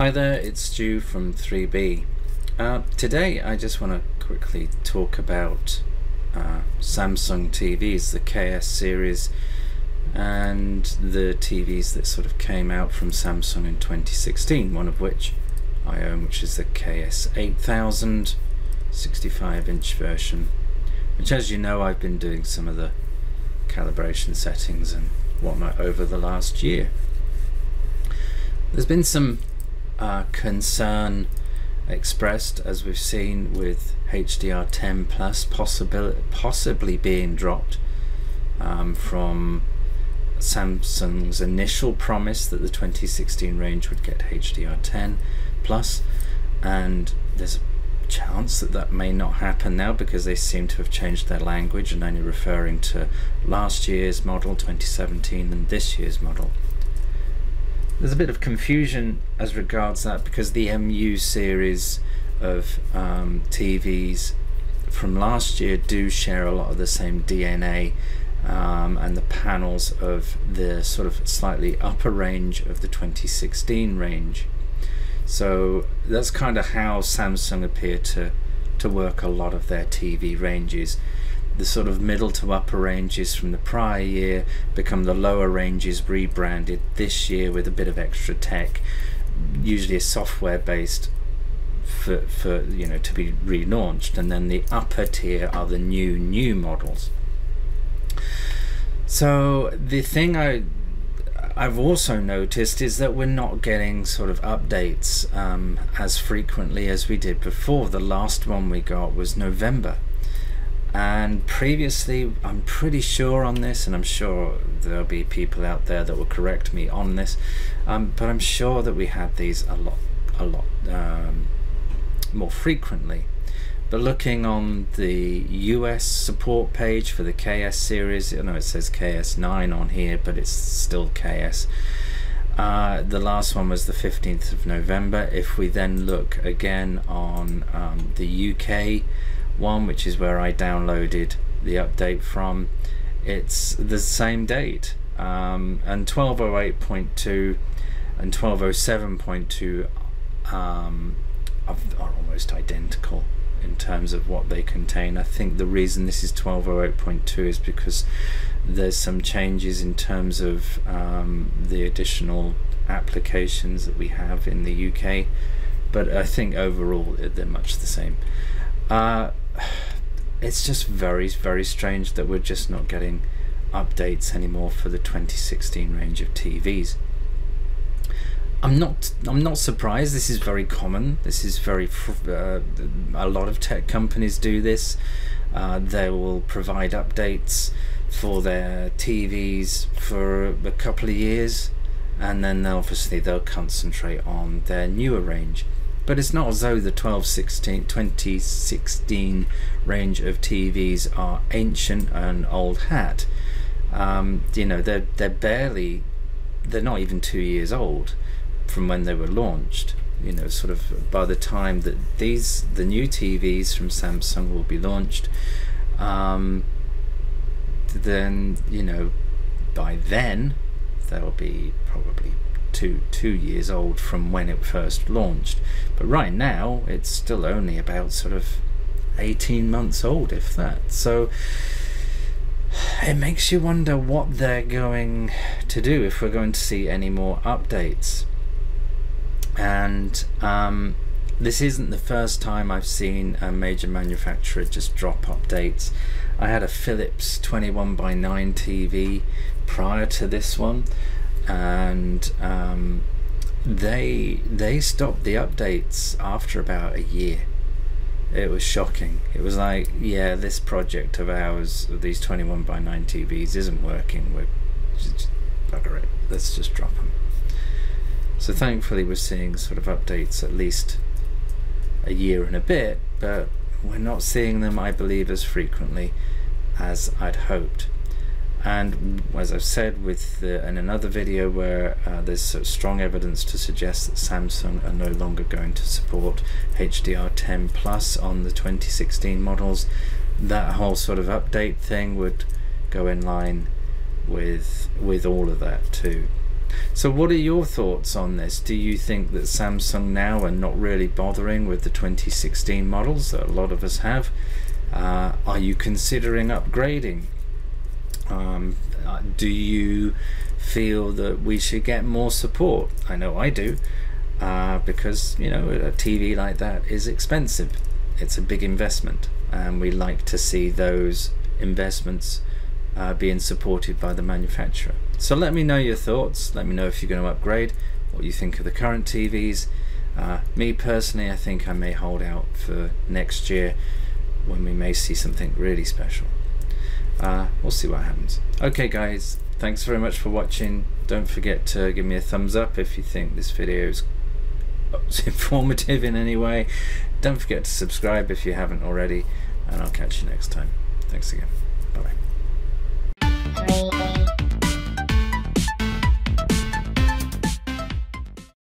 Hi there, it's Stu from 3B. Today I just want to quickly talk about Samsung TVs, the KS series, and the TVs that sort of came out from Samsung in 2016, one of which I own, which is the KS8000 65-inch version, which, as you know, I've been doing some of the calibration settings and whatnot over the last year. There's been some concern expressed, as we've seen, with HDR10 Plus possibly being dropped from Samsung's initial promise that the 2016 range would get HDR10 Plus, and there's a chance that that may not happen now because they seem to have changed their language and only referring to last year's model 2017 and this year's model. There's a bit of confusion as regards that because the MU series of TVs from last year do share a lot of the same DNA and the panels of the sort of slightly upper range of the 2016 range. So that's kind of how Samsung appear to work a lot of their TV ranges. The sort of middle to upper ranges from the prior year become the lower ranges rebranded this year with a bit of extra tech, usually a software based for you know, to be relaunched, and then the upper tier are the new models. So the thing I've also noticed is that we're not getting sort of updates as frequently as we did before. The last one we got was November. And previously, I'm pretty sure on this, and I'm sure there'll be people out there that will correct me on this, but I'm sure that we had these a lot more frequently. But looking on the US support page for the KS series, I know it says KS9 on here, but it's still KS. The last one was the 15th of November. If we then look again on the UK one, which is where I downloaded the update from, it's the same date, and 1208.2 and 1207.2 are almost identical in terms of what they contain. I think the reason this is 1208.2 is because there's some changes in terms of the additional applications that we have in the UK, but I think overall they're much the same. It's just very strange that we're just not getting updates anymore for the 2016 range of TVs. I'm not surprised. This is very common. This is very a lot of tech companies do this. They will provide updates for their TVs for a couple of years, and then they'll concentrate on their newer range. But it's not as though the 2016 range of TVs are ancient and old hat. You know, they're not even 2 years old from when they were launched. You know, sort of by the time that the new TVs from Samsung will be launched, then, you know, by then they'll be probably two years old from when it first launched. But right now it's still only about sort of 18 months old, if that. So it makes you wonder what they're going to do, if we're going to see any more updates. And this isn't the first time I've seen a major manufacturer just drop updates. I had a Philips 21:9 TV prior to this one, and they stopped the updates after about a year. It was shocking. It was like, yeah, this project of ours, of these 21:9 TVs, isn't working. We're just bugger it. Let's just drop them. So thankfully we're seeing sort of updates at least a year and a bit, but we're not seeing them, I believe, as frequently as I'd hoped. And as I've said in another video where there's sort of strong evidence to suggest that Samsung are no longer going to support HDR10 Plus on the 2016 models, that whole sort of update thing would go in line with all of that too. So what are your thoughts on this? Do you think that Samsung now are not really bothering with the 2016 models that a lot of us have? Are you considering upgrading? Do you feel that we should get more support? I know I do, because you know, a TV like that is expensive. It's a big investment, and we like to see those investments being supported by the manufacturer. So let me know your thoughts. Let me know if you're going to upgrade, what you think of the current TVs. Me personally, I think I may hold out for next year, when we may see something really special. We'll see what happens. Okay guys, thanks very much for watching. Don't forget to give me a thumbs up if you think this video is informative in any way. Don't forget to subscribe if you haven't already, and I'll catch you next time. Thanks again. Bye bye.